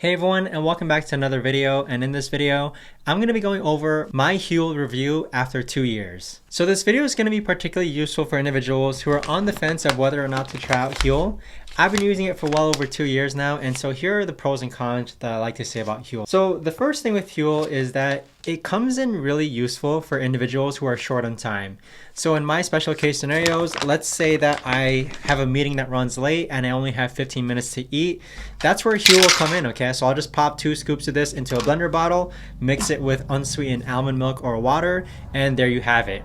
Hey everyone, and welcome back to another video. And in this video, I'm going to be going over my Huel review after 2 years. So this video is going to be particularly useful for individuals who are on the fence of whether or not to try out Huel. I've been using it for well over 2 years now, and so here are the pros and cons that I like to say about Huel. So the first thing with Huel is that it comes in really useful for individuals who are short on time. So in my special case scenarios, let's say that I have a meeting that runs late and I only have 15 minutes to eat. That's where Huel will come in, okay? So I'll just pop 2 scoops of this into a blender bottle, mix it with unsweetened almond milk or water, and there you have it.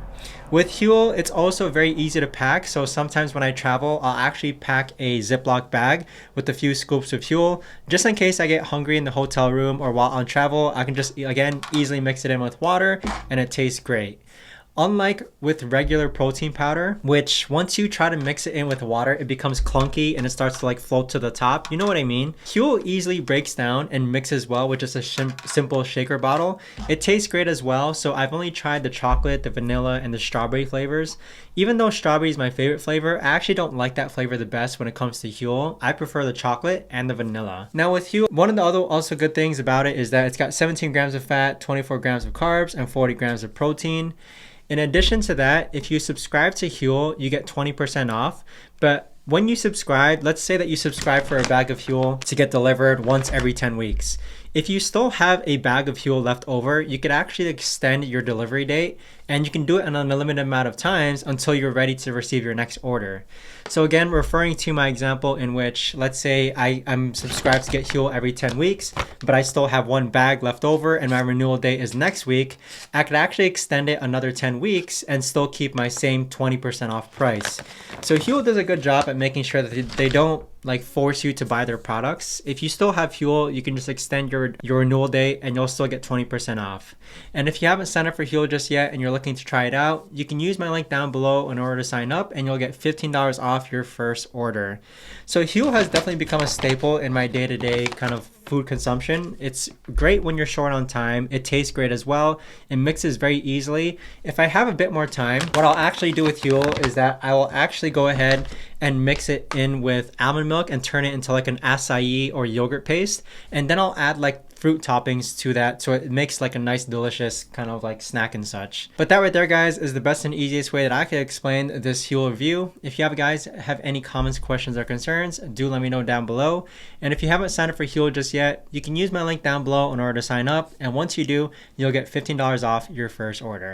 With Huel, it's also very easy to pack, so sometimes when I travel, I'll actually pack a Ziploc bag with a few scoops of Huel, just in case I get hungry in the hotel room or while on travel. I can just, again, easily mix it in with water, and it tastes great. Unlike with regular protein powder, which once you try to mix it in with water, it becomes clunky and it starts to like float to the top. You know what I mean? Huel easily breaks down and mixes well with just a simple shaker bottle. It tastes great as well. So I've only tried the chocolate, the vanilla, and the strawberry flavors. Even though strawberry is my favorite flavor, I actually don't like that flavor the best when it comes to Huel. I prefer the chocolate and the vanilla. Now with Huel, one of the other also good things about it is that it's got 17 grams of fat, 24 grams of carbs, and 40 grams of protein. In addition to that, if you subscribe to Huel, you get 20% off. But when you subscribe, let's say that you subscribe for a bag of Huel to get delivered once every 10 weeks. If you still have a bag of Huel left over, you could actually extend your delivery date, and you can do it an unlimited amount of times until you're ready to receive your next order. So again, referring to my example in which, let's say I'm subscribed to get Huel every 10 weeks, but I still have 1 bag left over and my renewal date is next week, I could actually extend it another 10 weeks and still keep my same 20% off price. So Huel does a good job at making sure that they don't like force you to buy their products. If you still have Huel, you can just extend your renewal date and you'll still get 20% off. And if you haven't signed up for Huel just yet and you're looking to try it out, you can use my link down below in order to sign up and you'll get $15 off your first order. So Huel has definitely become a staple in my day-to-day kind of food consumption. It's great when you're short on time. It tastes great as well. It mixes very easily. If I have a bit more time, what I'll actually do with Huel is that I will actually go ahead and mix it in with almond milk and turn it into like an acai or yogurt paste. And then I'll add like fruit toppings to that, so it makes like a nice delicious kind of like snack and such. But that right there, guys, is the best and easiest way that I could explain this Huel review. If you guys have any comments, questions, or concerns, do let me know down below. And if you haven't signed up for Huel just yet, you can use my link down below in order to sign up, and once you do, you'll get $15 off your first order.